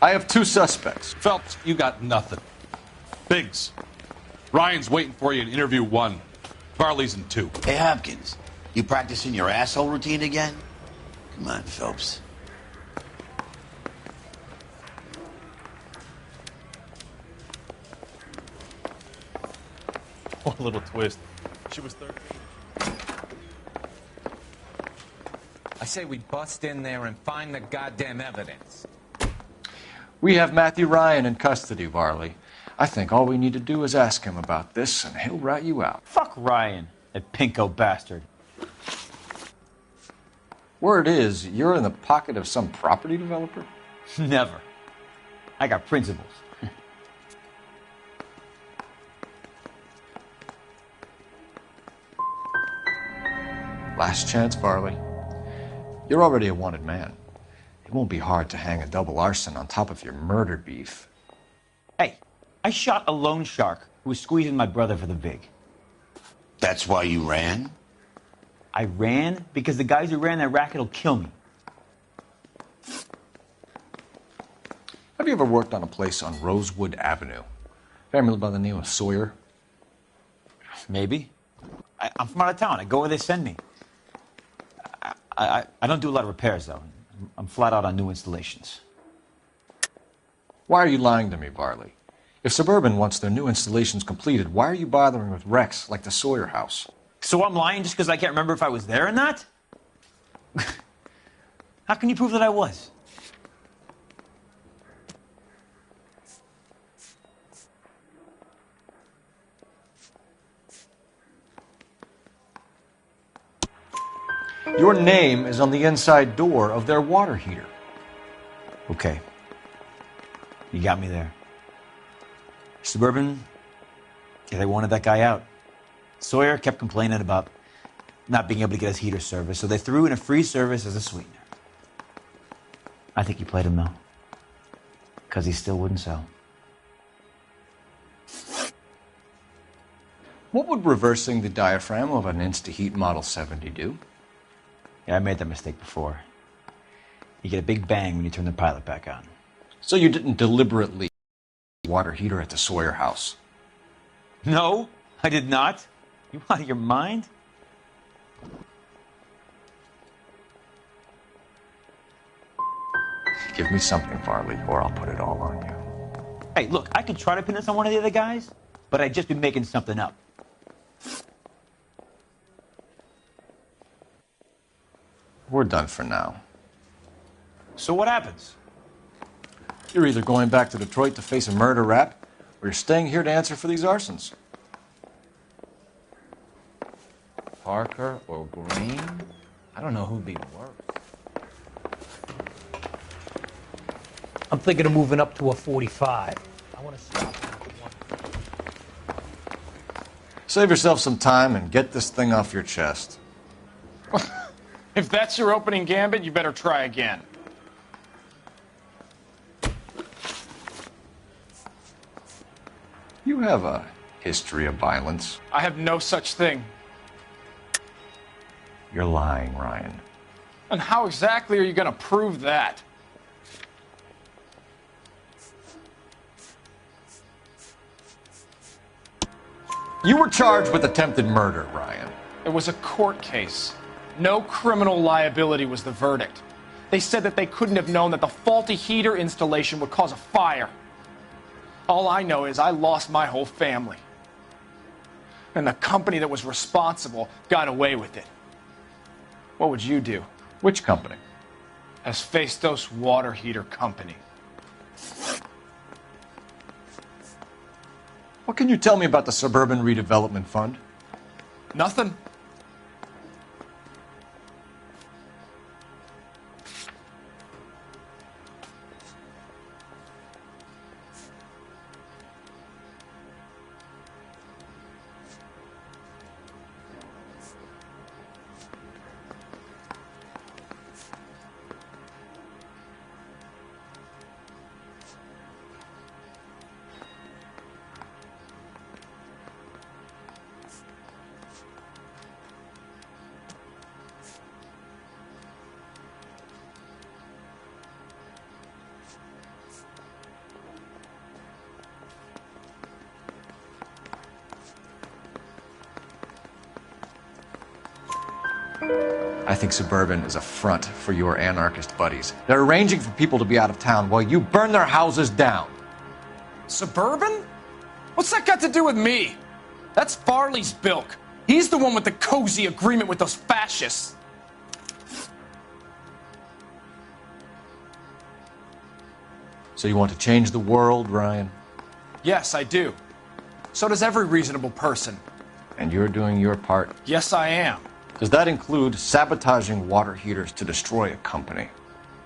I have 2 suspects. Phelps, you got nothing. Biggs, Ryan's waiting for you in interview 1. Varley's in 2. Hey, Hopkins, you practicing your asshole routine again? Come on, Phelps. One little twist. She was 13. I say we bust in there and find the goddamn evidence. We have Matthew Ryan in custody, Varley. I think all we need to do is ask him about this, and he'll rat you out. Fuck Ryan, that pinko bastard. Word is, you're in the pocket of some property developer? Never. I got principles. Last chance, Varley. You're already a wanted man. It won't be hard to hang a double arson on top of your murder beef. Hey, I shot a loan shark who was squeezing my brother for the vig. That's why you ran? I ran because the guys who ran that racket will kill me. Have you ever worked on a place on Rosewood Avenue? Family by the name of Sawyer? Maybe. I'm from out of town. I go where they send me. I don't do a lot of repairs, though. I'm flat out on new installations. Why are you lying to me, Varley? If Suburban wants their new installations completed, why are you bothering with wrecks like the Sawyer house? So I'm lying just because I can't remember if I was there or not? How can you prove that I was? Your name is on the inside door of their water heater. Okay. You got me there. Suburban, yeah, they wanted that guy out. Sawyer kept complaining about not being able to get his heater service, so they threw in a free service as a sweetener. I think he played him, though. Because he still wouldn't sell. What would reversing the diaphragm of an Insta-Heat Model 70 do? Yeah, I made that mistake before. You get a big bang when you turn the pilot back on. So you didn't deliberately water heater at the Sawyer house? No, I did not. You out of your mind? Give me something, Varley, or I'll put it all on you. Hey, look, I could try to pin this on one of the other guys, but I'd just be making something up. We're done for now. So what happens? You're either going back to Detroit to face a murder rap, or you're staying here to answer for these arsons. Parker or Green? I don't know who'd be worse. I'm thinking of moving up to a 45. I want to stop. Save yourself some time and get this thing off your chest. If that's your opening gambit, you better try again. You have a history of violence. I have no such thing. You're lying, Ryan. And how exactly are you going to prove that? You were charged with attempted murder, Ryan. It was a court case. No criminal liability was the verdict. They said that they couldn't have known that the faulty heater installation would cause a fire. All I know is I lost my whole family. And the company that was responsible got away with it. What would you do? Which company? Hephaestus Water Heater Company. What can you tell me about the Suburban Redevelopment Fund? Nothing. I think Suburban is a front for your anarchist buddies. They're arranging for people to be out of town while you burn their houses down. Suburban? What's that got to do with me? That's Farley's bilk. He's the one with the cozy agreement with those fascists. So you want to change the world, Ryan? Yes, I do. So does every reasonable person. And you're doing your part? Yes, I am. Does that include sabotaging water heaters to destroy a company?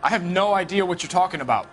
I have no idea what you're talking about.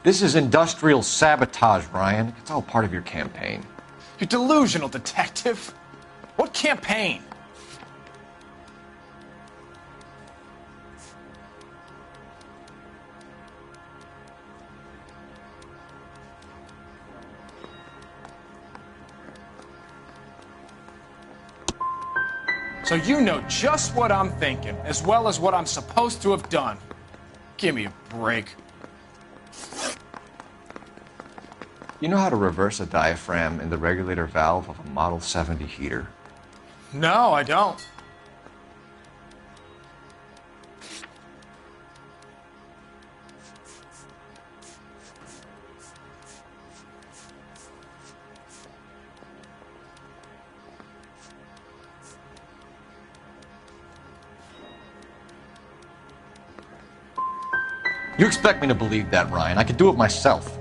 This is industrial sabotage, Ryan. It's all part of your campaign. You're delusional, detective. What campaign? So you know just what I'm thinking, as well as what I'm supposed to have done. Give me a break. You know how to reverse a diaphragm in the regulator valve of a Model 70 heater? No, I don't. You expect me to believe that, Ryan? I could do it myself.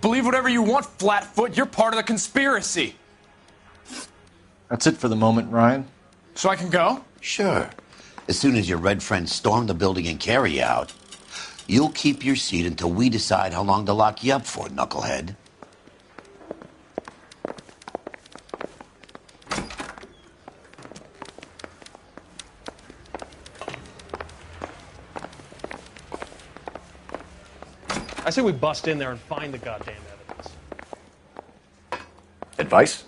Believe whatever you want, Flatfoot. You're part of the conspiracy. That's it for the moment, Ryan. So I can go? Sure. As soon as your red friends storm the building and carry you out, you'll keep your seat until we decide how long to lock you up for, knucklehead. I say we bust in there and find the goddamn evidence. Advice?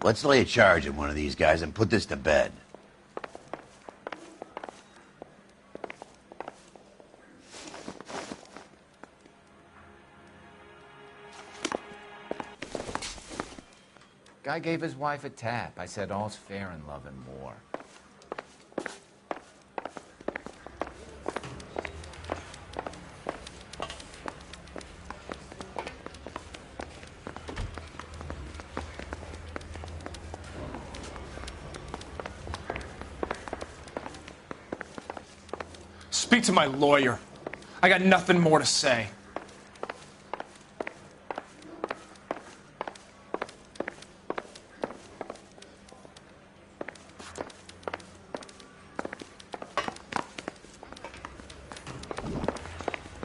Let's lay a charge at one of these guys and put this to bed. Guy gave his wife a tap. I said all's fair in love and war. Speak to my lawyer. I got nothing more to say.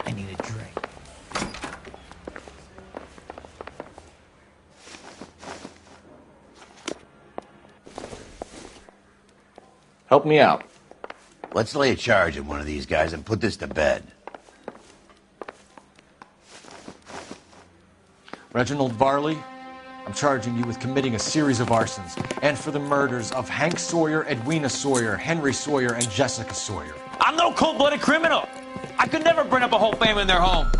I need a drink. Help me out. Let's lay a charge at one of these guys and put this to bed. Reginald Varley, I'm charging you with committing a series of arsons and for the murders of Hank Sawyer, Edwina Sawyer, Henry Sawyer, and Jessica Sawyer. I'm no cold-blooded criminal. I could never bring up a whole family in their home.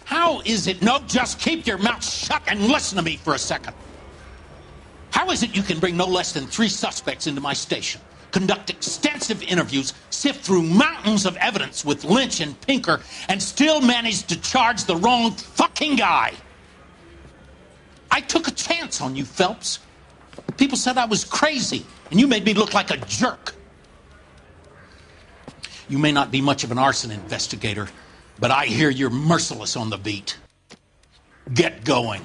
How is it? No, just keep your mouth shut and listen to me for a second. How is it you can bring no less than 3 suspects into my station, conduct extensive interviews, sift through mountains of evidence with Lynch and Pinker, and still manage to charge the wrong fucking guy? I took a chance on you, Phelps. People said I was crazy, and you made me look like a jerk. You may not be much of an arson investigator, But I hear you're merciless on the beat. Get going.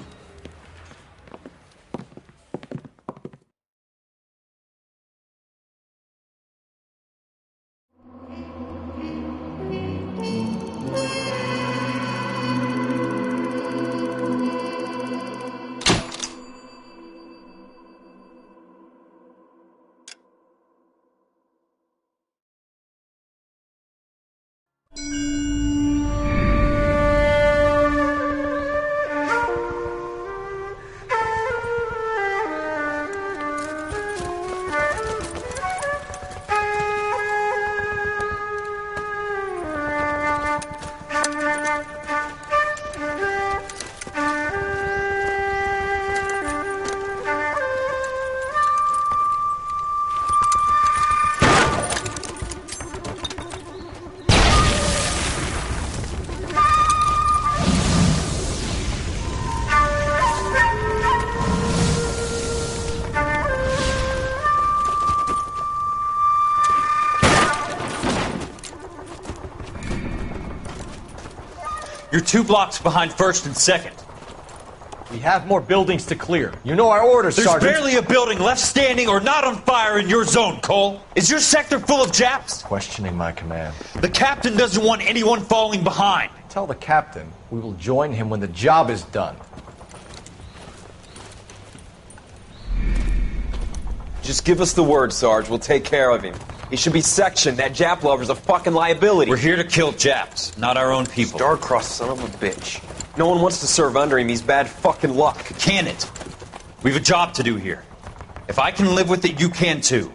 You're 2 blocks behind first and second. We have more buildings to clear. You know our orders, There's Sergeant. barely a building left standing or not on fire in your zone, Cole. Is your sector full of Japs? Questioning my command. The captain doesn't want anyone falling behind. Tell the captain we will join him when the job is done. Just give us the word, Sarge. We'll take care of him. He should be sectioned. That Jap lover's a fucking liability. We're here to kill Japs, not our own people. Star-crossed son of a bitch. No one wants to serve under him. He's bad fucking luck. Can it? We have a job to do here. If I can live with it, you can too.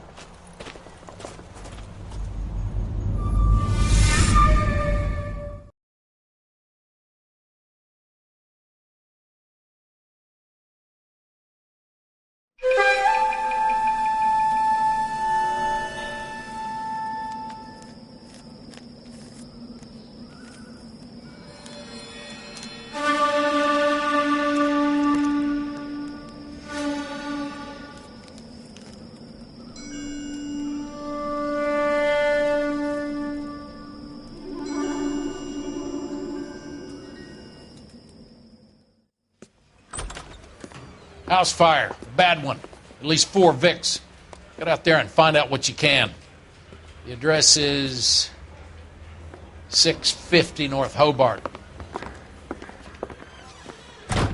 House fire. Bad one. At least 4 Vicks. Get out there and find out what you can. The address is 650 North Hobart. Thank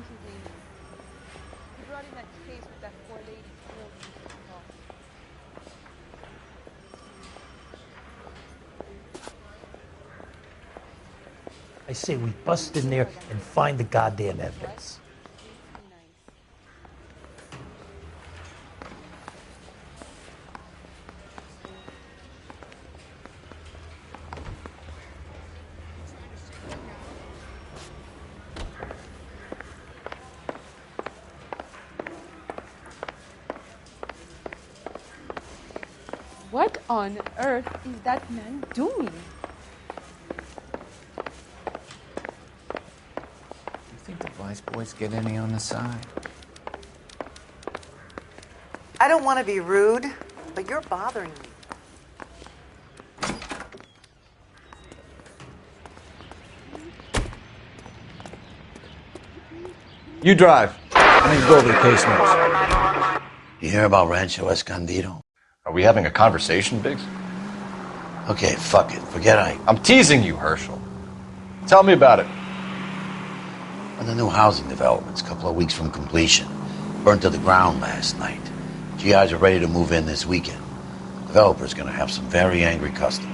you, Lee. You brought in that case with that poor lady killed. I say we bust in there and find the goddamn evidence. What on earth is that man doing? Think the Vice boys get any on the side? I don't want to be rude, but you're bothering me. You drive. I need to go over the case notes. You hear about Rancho Escondido? Are we having a conversation, Biggs? Okay, fuck it. Forget I'm teasing you, Herschel. Tell me about it. On the new housing developments, a couple of weeks from completion. Burnt to the ground last night. GIs are ready to move in this weekend. Developer's gonna have some very angry customers.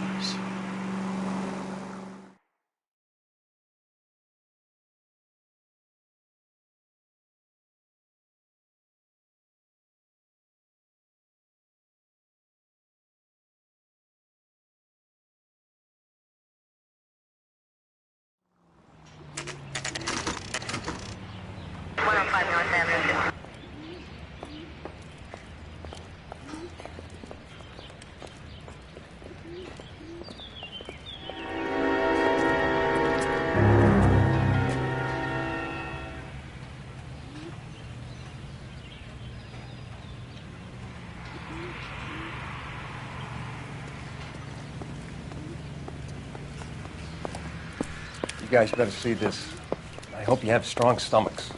guys better see this. I hope you have strong stomachs.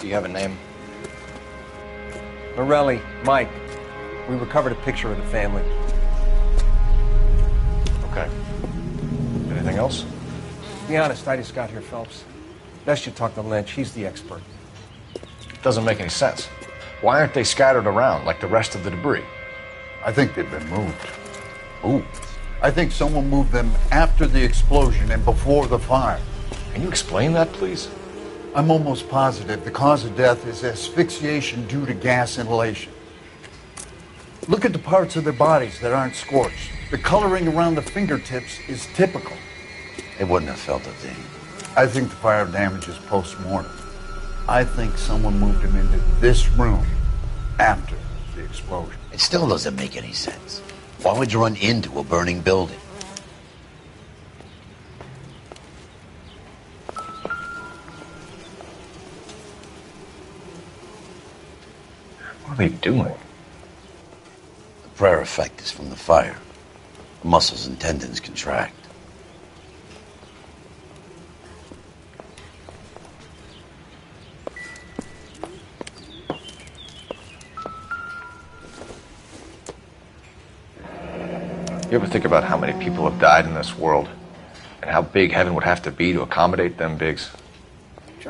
Do you have a name? Morelli, Mike. We recovered a picture of the family. Okay. Anything else? To be honest, I just got here, Phelps. Best you talk to Lynch. He's the expert. Doesn't make any sense. Why aren't they scattered around like the rest of the debris? I think they've been moved. Ooh. I think someone moved them after the explosion and before the fire. Can you explain that, please? I'm almost positive the cause of death is asphyxiation due to gas inhalation. Look at the parts of their bodies that aren't scorched. The coloring around the fingertips is typical. They wouldn't have felt a thing. I think the fire damage is post-mortem. I think someone moved him into this room after the explosion. It still doesn't make any sense. Why would you run into a burning building? What are they doing? The prayer effect is from the fire. The muscles and tendons contract. You ever think about how many people have died in this world? And how big heaven would have to be to accommodate them bigs?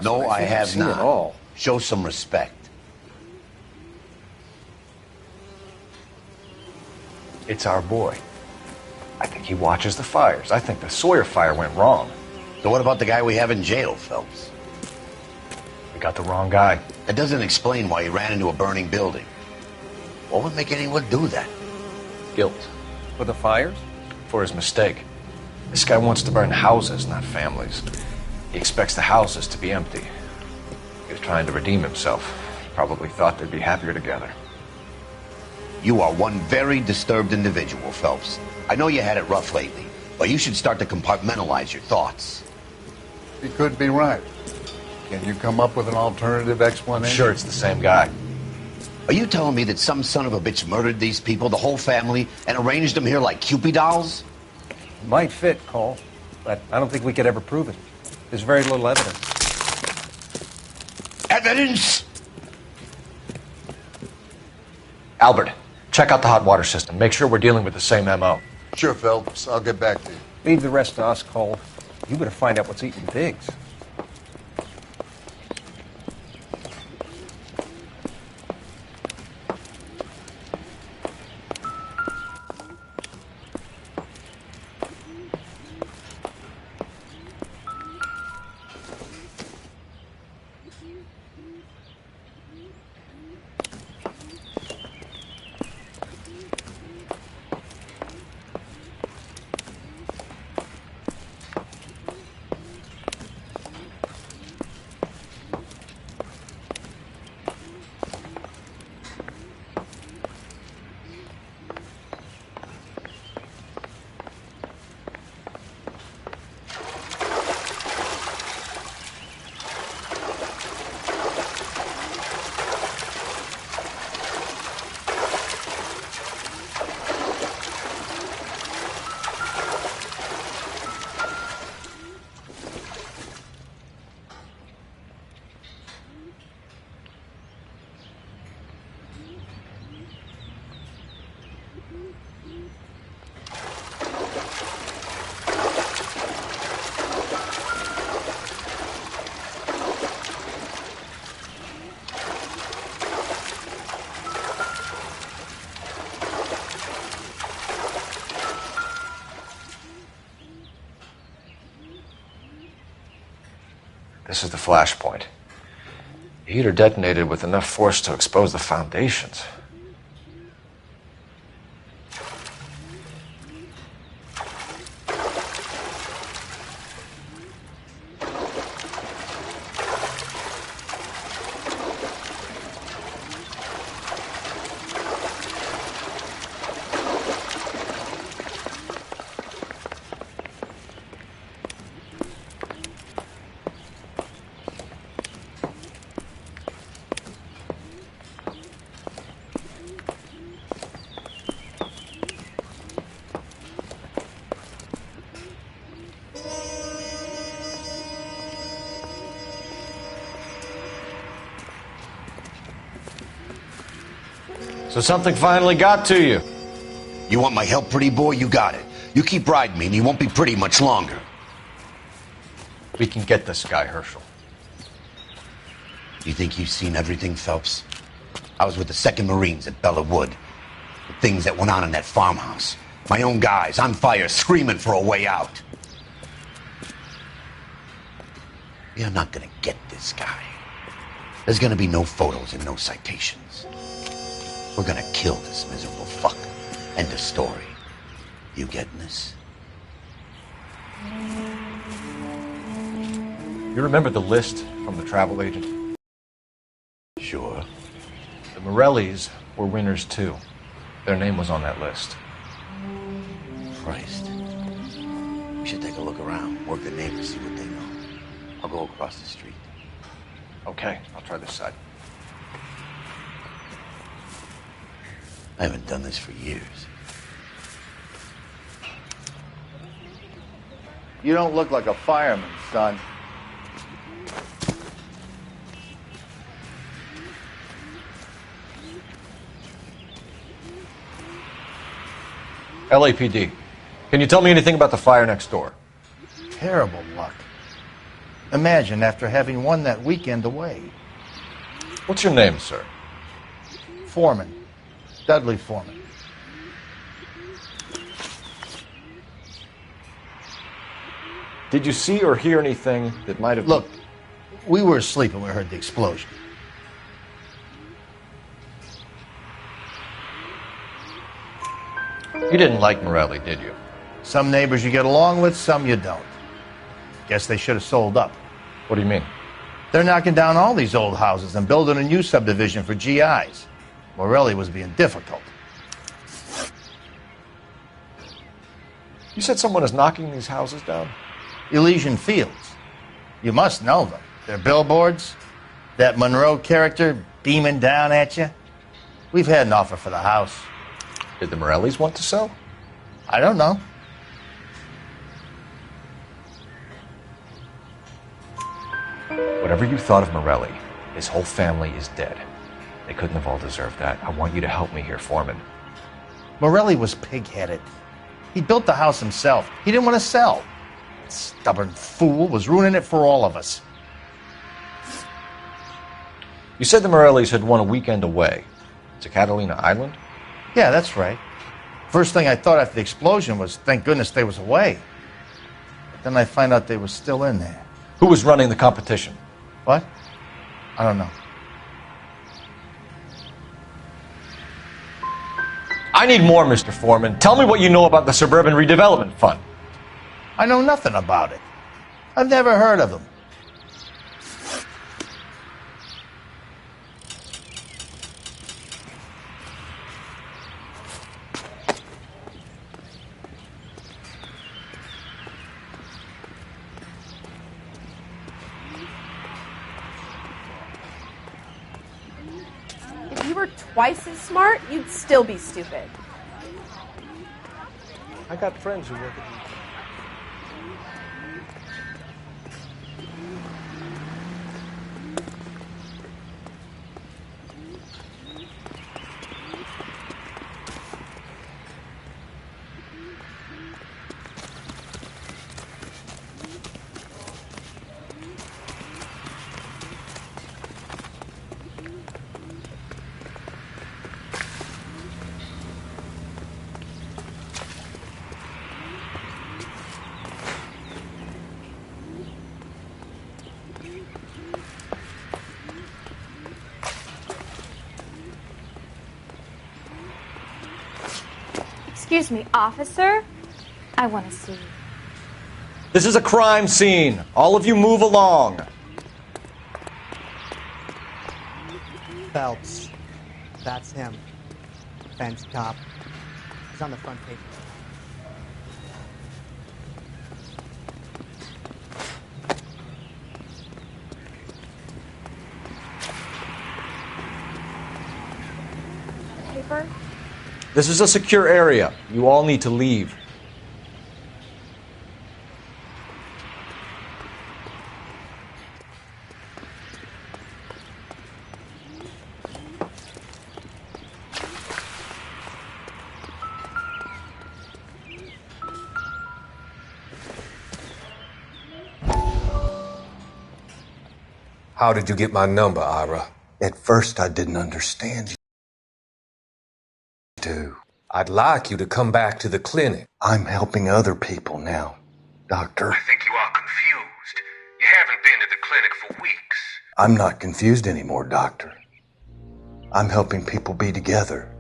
No, I have seen it not. all. Show some respect. It's our boy. I think he watches the fires. I think the Sawyer fire went wrong. So what about the guy we have in jail, Phelps? We got the wrong guy. That doesn't explain why he ran into a burning building. What would make anyone do that? Guilt. For the fires? For his mistake. This guy wants to burn houses, not families. He expects the houses to be empty. He was trying to redeem himself. Probably thought they'd be happier together. You are one very disturbed individual, Phelps. I know you had it rough lately, but you should start to compartmentalize your thoughts. He could be right. Can you come up with an alternative explanation? I'm sure it's the same guy. Are you telling me that some son of a bitch murdered these people, the whole family, and arranged them here like Cupid dolls? Might fit, Cole, but I don't think we could ever prove it. There's very little evidence. Evidence? Albert, check out the hot water system. Make sure we're dealing with the same MO. Sure, Phelps. I'll get back to you. Leave the rest to us, Cole. You better find out what's eating Biggs. This is the flashpoint. The heater detonated with enough force to expose the foundations. So something finally got to you. You want my help, pretty boy? You got it. You keep riding me and you won't be pretty much longer. We can get this guy, Herschel. You think you've seen everything, Phelps? I was with the 2nd Marines at Bella Wood. The things that went on in that farmhouse. My own guys on fire, screaming for a way out. You're not gonna get this guy. There's gonna be no photos and no citations. We're gonna kill this miserable fuck. End of story. You getting this? You remember the list from the travel agent? Sure. The Morellis were winners too. Their name was on that list. Christ. We should take a look around, work the neighbors, see what they know. I'll go across the street. Okay, I'll try this side. I haven't done this for years. You don't look like a fireman, son. LAPD. Can you tell me anything about the fire next door? Terrible luck. Imagine after having won that weekend away. What's your name, sir? Foreman. Dudley Foreman. Did you see or hear anything that might have... Look, we were asleep when we heard the explosion. You didn't like Morelli, did you? Some neighbors you get along with, some you don't. Guess they should have sold up. What do you mean? They're knocking down all these old houses and building a new subdivision for GIs. Morelli was being difficult. You said someone is knocking these houses down? Elysian Fields. You must know them. They're billboards. That Monroe character beaming down at you. We've had an offer for the house. Did the Morellis want to sell? I don't know. Whatever you thought of Morelli, his whole family is dead. They couldn't have all deserved that. I want you to help me here, Foreman. Morelli was pig-headed. He built the house himself. He didn't want to sell. That stubborn fool was ruining it for all of us. You said the Morellis had won a weekend away to Catalina Island? Yeah, that's right. First thing I thought after the explosion was, thank goodness they was away. But then I find out they was still in there. Who was running the competition? What? I don't know. I need more, Mr. Foreman. Tell me what you know about the Suburban Redevelopment Fund. I know nothing about it. I've never heard of them. If you were twice as smart, you'd still be stupid. I got friends who work at... Excuse me, officer? I want to see you. This is a crime scene. All of you move along. Phelps. That's him. Fence cop. He's on the front page. Paper? This is a secure area. You all need to leave. How did you get my number, Ira? At first, I didn't understand you. Do. I'd like you to come back to the clinic. I'm helping other people now, Doctor. I think you are confused. You haven't been to the clinic for weeks. I'm not confused anymore, Doctor. I'm helping people be together.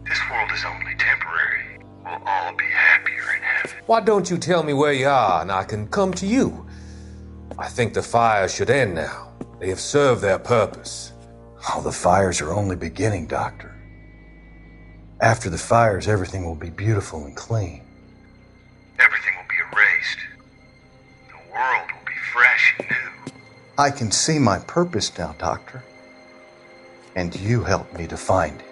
This world is only temporary. We'll all be happier in heaven. Why don't you tell me where you are and I can come to you? I think the fires should end now. They have served their purpose. Oh, the fires are only beginning, Doctor. After the fires, everything will be beautiful and clean. Everything will be erased. The world will be fresh and new. I can see my purpose now, Doctor. And you helped me to find it.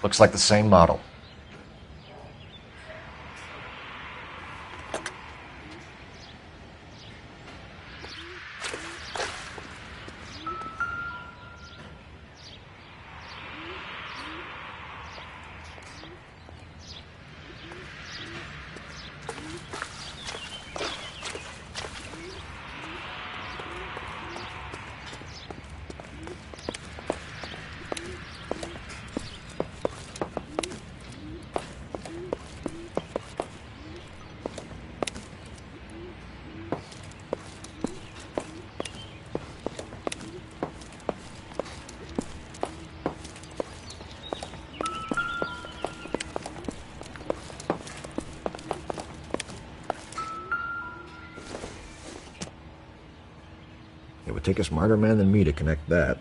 Looks like the same model. It would take a smarter man than me to connect that.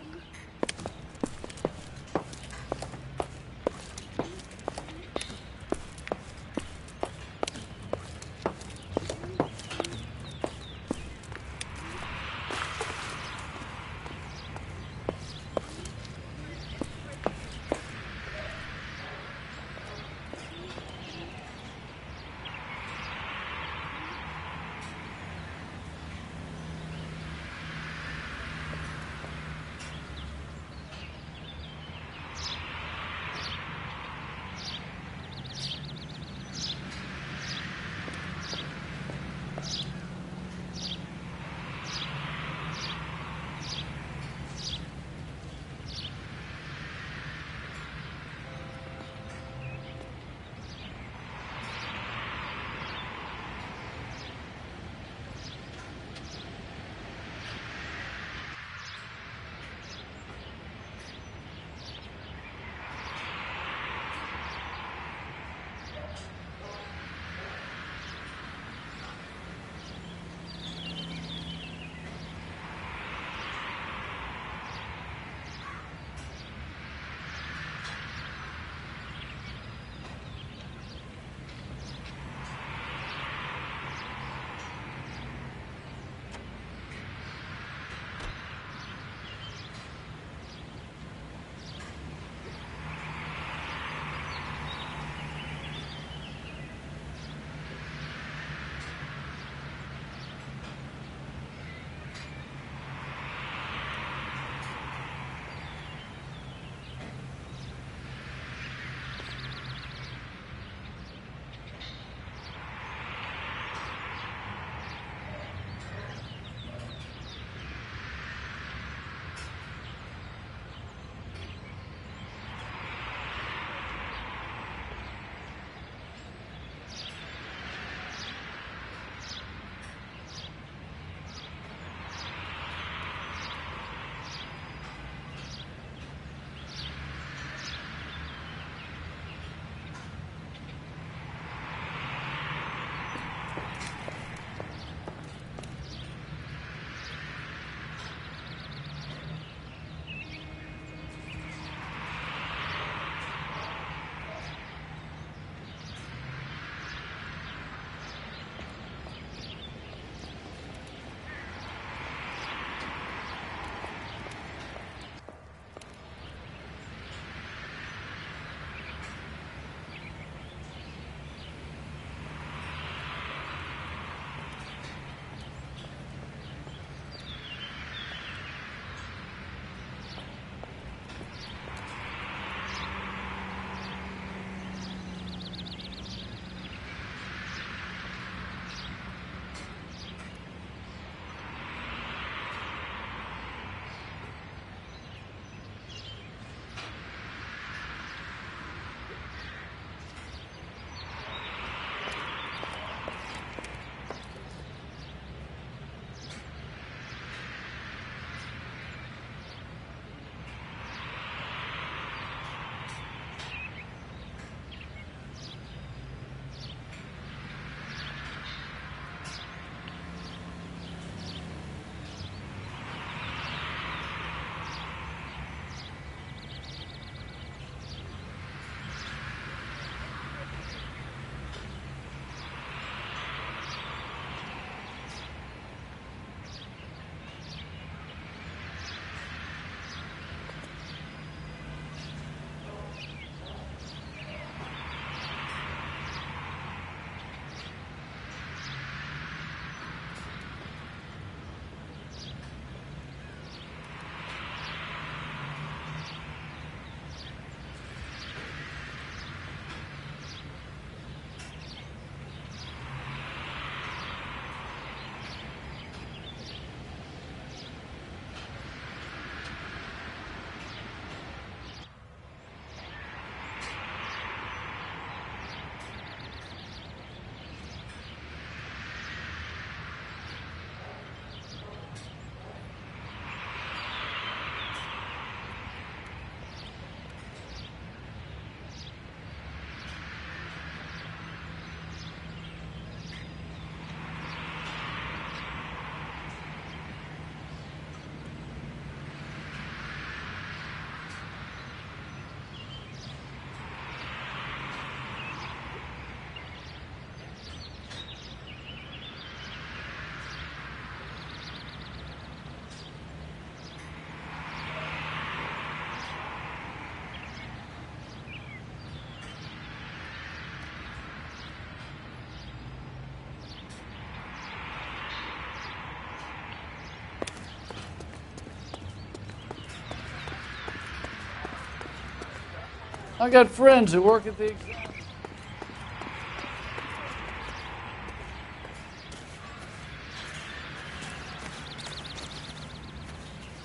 I got friends who work at the exam.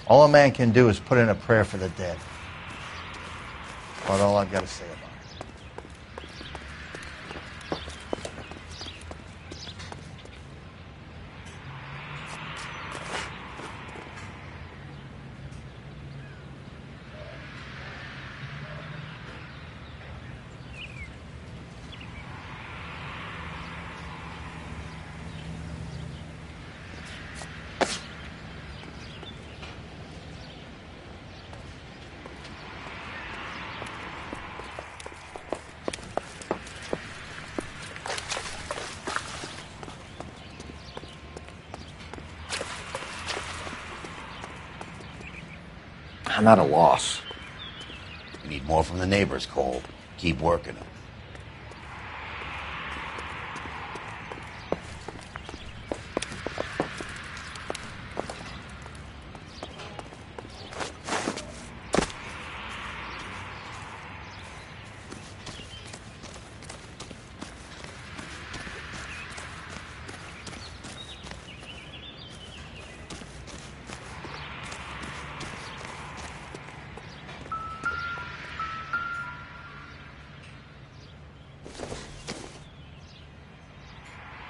All a man can do is put in a prayer for the dead. That's all I've got to say about it. I'm at a loss. We need more from the neighbors, Cole. Keep working them.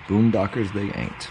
Boondockers they ain't.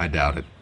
I doubt it.